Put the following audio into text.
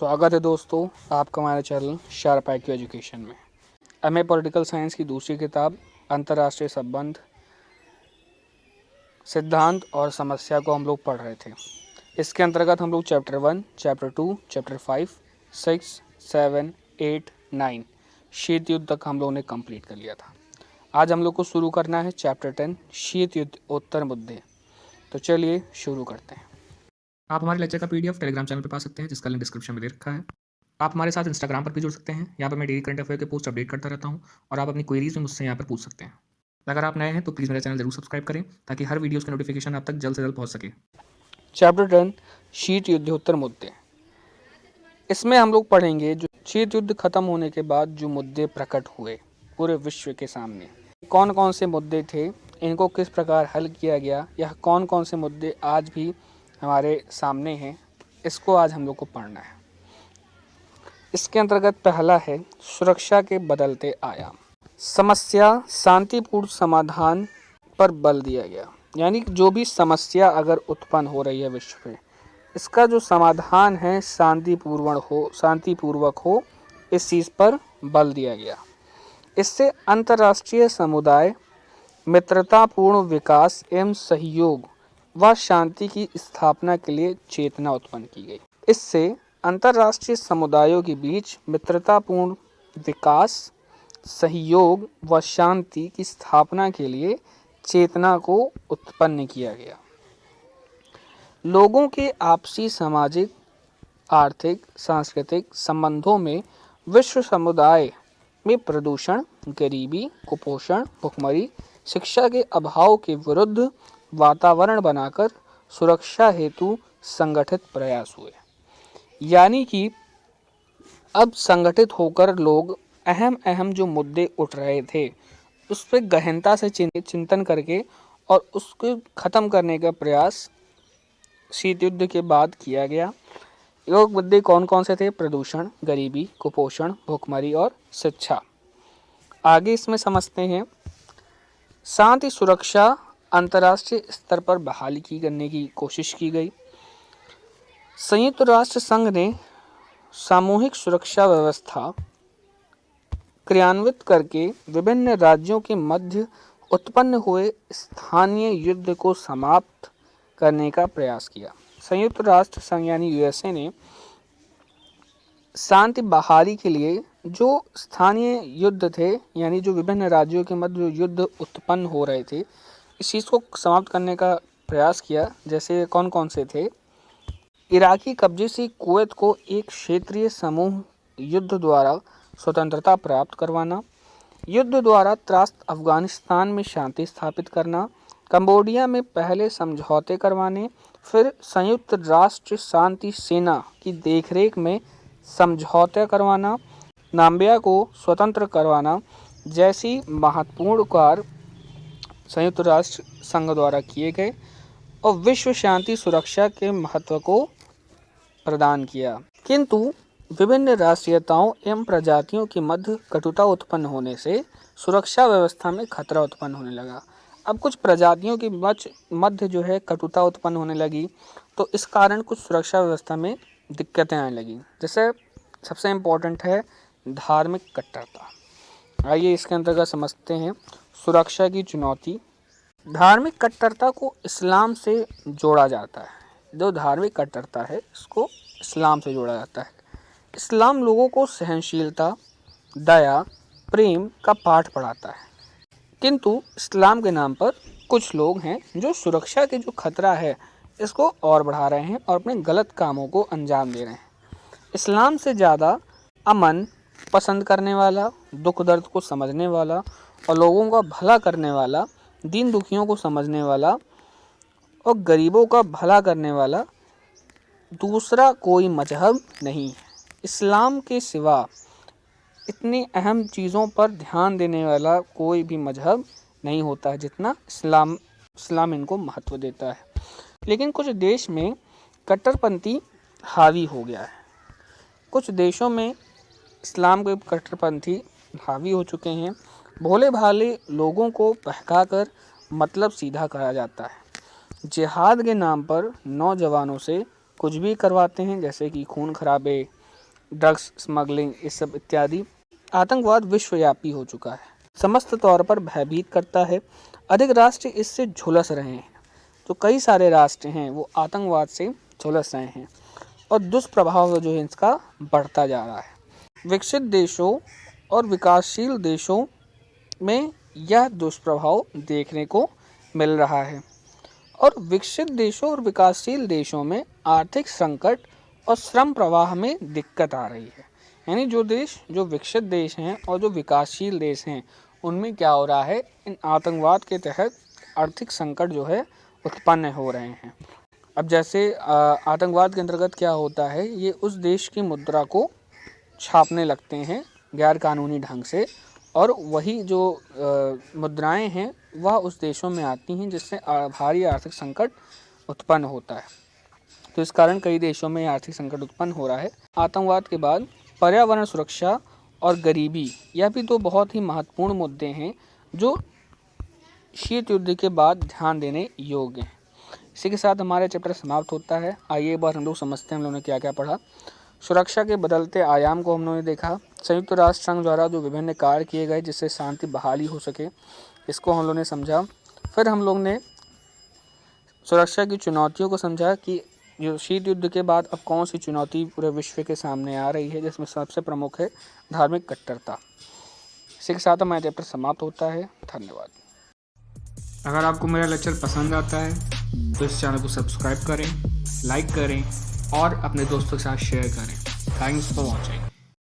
स्वागत है दोस्तों आपका हमारे चैनल शार्प IQ एजुकेशन में। MA पॉलिटिकल साइंस की दूसरी किताब अंतर्राष्ट्रीय संबंध सिद्धांत और समस्या को हम लोग पढ़ रहे थे। इसके अंतर्गत हम लोग चैप्टर 1, चैप्टर 2, चैप्टर 5, 6, 7, 8, 9 शीत युद्ध तक हम लोगों ने कंप्लीट कर लिया था। आज हम लोग को शुरू करना है चैप्टर 10 शीत युद्ध उत्तर मुद्दे। तो चलिए शुरू करते हैं। आप हमारे लेक्चर का PDF टेलीग्राम चैनल पे पा सकते हैं, जिसका लिंक डिस्क्रिप्शन में दे रखा है। आप हमारे साथ इंस्टाग्राम पर भी जुड़ सकते हैं। यहाँ पर मैं डेली करंट अफेयर के पोस्ट अपडेट करता रहता हूँ और आप अपनी क्वेरीज भी मुझसे यहाँ पर पूछ सकते हैं। अगर आप नए हैं तो प्लीज़ मेरा चैनल जरूर सब्सक्राइब करें ताकि हर वीडियोज़ की नोटिफिकेशन आप तक जल्द से जल्द पहुँच सके। चैप्टर 10 शीत युद्ध उत्तर मुद्दे। इसमें हम लोग पढ़ेंगे जो शीत युद्ध खत्म होने के बाद जो मुद्दे प्रकट हुए पूरे विश्व के सामने, कौन कौन से मुद्दे थे, इनको किस प्रकार हल किया गया, यह कौन कौन से मुद्दे आज भी हमारे सामने हैं, इसको आज हम लोग को पढ़ना है। इसके अंतर्गत पहला है सुरक्षा के बदलते आयाम। समस्या शांतिपूर्ण समाधान पर बल दिया गया, यानी जो भी समस्या अगर उत्पन्न हो रही है विश्व में, इसका जो समाधान है शांतिपूर्वक हो, इस चीज़ पर बल दिया गया। इससे अंतर्राष्ट्रीय समुदाय मित्रतापूर्ण विकास एवं सहयोग व शांति की स्थापना के लिए चेतना उत्पन्न की गई। इससे अंतर्राष्ट्रीय समुदायों के बीच मित्रतापूर्ण विकास, सहयोग व शांति की स्थापना के लिए चेतना को उत्पन्न किया गया। लोगों के आपसी सामाजिक, आर्थिक, सांस्कृतिक संबंधों में विश्व समुदाय में प्रदूषण, गरीबी, कुपोषण, भुखमरी, शिक्षा के अभाव के विरुद्ध वातावरण बनाकर सुरक्षा हेतु संगठित प्रयास हुए। यानी कि अब संगठित होकर लोग अहम जो मुद्दे उठ रहे थे उस पर गहनता से चिंतन करके और उसको ख़त्म करने का प्रयास शीत युद्ध के बाद किया गया। ये मुद्दे कौन कौन से थे? प्रदूषण, गरीबी, कुपोषण, भुखमरी और शिक्षा। आगे इसमें समझते हैं। शांति सुरक्षा अंतर्राष्ट्रीय स्तर पर बहाली करने की कोशिश की गई। संयुक्त राष्ट्र संघ ने सामूहिक सुरक्षा व्यवस्था क्रियान्वित करके विभिन्न राज्यों के मध्य उत्पन्न हुए स्थानीय युद्ध को समाप्त करने का प्रयास किया। संयुक्त राष्ट्र संघ यानी USA ने शांति बहाली के लिए जो स्थानीय युद्ध थे, यानी जो विभिन्न राज्यों के मध्य जो युद्ध उत्पन्न हो रहे थे, इस चीज़ को समाप्त करने का प्रयास किया। जैसे कौन कौन से थे? इराकी कब्जे से कुवैत को एक क्षेत्रीय समूह युद्ध द्वारा स्वतंत्रता प्राप्त करवाना, युद्ध द्वारा त्रास्त अफगानिस्तान में शांति स्थापित करना, कंबोडिया में पहले समझौते करवाने, फिर संयुक्त राष्ट्र शांति सेना की देखरेख में समझौते करवाना, नाम्बिया को स्वतंत्र करवाना जैसी महत्वपूर्ण कार्य संयुक्त राष्ट्र संघ द्वारा किए गए और विश्व शांति सुरक्षा के महत्व को प्रदान किया। किंतु विभिन्न राष्ट्रीयताओं एवं प्रजातियों के मध्य कटुता उत्पन्न होने से सुरक्षा व्यवस्था में खतरा उत्पन्न होने लगा। अब कुछ प्रजातियों के मध्य जो है कटुता उत्पन्न होने लगी, तो इस कारण कुछ सुरक्षा व्यवस्था में दिक्कतें आने लगी। जैसे सबसे इम्पोर्टेंट है धार्मिक कट्टरता। आइए इसके अंतर्गत समझते हैं सुरक्षा की चुनौती। धार्मिक कट्टरता को इस्लाम से जोड़ा जाता है। जो धार्मिक कट्टरता है इसको इस्लाम से जोड़ा जाता है। इस्लाम लोगों को सहनशीलता, दया, प्रेम का पाठ पढ़ाता है, किंतु इस्लाम के नाम पर कुछ लोग हैं जो सुरक्षा के जो खतरा है इसको और बढ़ा रहे हैं और अपने गलत कामों को अंजाम दे रहे हैं। इस्लाम से ज़्यादा अमन पसंद करने वाला, दुख दर्द को समझने वाला और लोगों का भला करने वाला, दीन दुखियों को समझने वाला और गरीबों का भला करने वाला दूसरा कोई मजहब नहीं है। इस्लाम के सिवा इतनी अहम चीज़ों पर ध्यान देने वाला कोई भी मजहब नहीं होता है जितना इस्लाम इनको महत्व देता है। लेकिन कुछ देश में कट्टरपंथी हावी हो गया है। कुछ देशों में इस्लाम के कट्टरपंथी हावी हो चुके हैं। भोले भाले लोगों को बहकाकर मतलब सीधा करा जाता है। जिहाद के नाम पर नौजवानों से कुछ भी करवाते हैं, जैसे कि खून खराबे, ड्रग्स स्मगलिंग, ये सब इत्यादि। आतंकवाद विश्वव्यापी हो चुका है, समस्त तौर पर भयभीत करता है। अधिक राष्ट्र इससे झुलस रहे हैं, तो कई सारे राष्ट्र हैं वो आतंकवाद से झुलस रहे हैं और दुष्प्रभाव जो है इसका बढ़ता जा रहा है। विकसित देशों और विकासशील देशों में यह दुष्प्रभाव देखने को मिल रहा है और विकसित देशों और विकासशील देशों में आर्थिक संकट और श्रम प्रवाह में दिक्कत आ रही है। यानी जो देश, जो विकसित देश हैं और जो विकासशील देश हैं, उनमें क्या हो रहा है, इन आतंकवाद के तहत आर्थिक संकट जो है उत्पन्न हो रहे हैं। अब जैसे आतंकवाद के अंतर्गत क्या होता है, ये उस देश की मुद्रा को छापने लगते हैं गैर कानूनी ढंग से और वही जो मुद्राएं हैं वह उस देशों में आती हैं, जिससे भारी आर्थिक संकट उत्पन्न होता है। तो इस कारण कई देशों में आर्थिक संकट उत्पन्न हो रहा है। आतंकवाद के बाद पर्यावरण सुरक्षा और गरीबी, यह भी दो बहुत ही महत्वपूर्ण मुद्दे हैं जो शीत युद्ध के बाद ध्यान देने योग्य हैं। इसी के साथ हमारा चैप्टर समाप्त होता है। आइए एक बार हम लोग समझते हैं हम लोगों ने क्या क्या पढ़ा। सुरक्षा के बदलते आयाम को हम लोगों ने देखा। संयुक्त राष्ट्र संघ द्वारा जो विभिन्न कार्य किए गए जिससे शांति बहाली हो सके, इसको हम लोगों ने समझा। फिर हम लोग ने सुरक्षा की चुनौतियों को समझा कि जो शीत युद्ध के बाद अब कौन सी चुनौती पूरे विश्व के सामने आ रही है, जिसमें सबसे प्रमुख है धार्मिक कट्टरता। इसी के साथ हमारा चैप्टर समाप्त होता है। धन्यवाद। अगर आपको मेरा लेक्चर पसंद आता है तो इस चैनल को सब्सक्राइब करें, लाइक करें और अपने दोस्तों के साथ शेयर करें। Thanks for watching.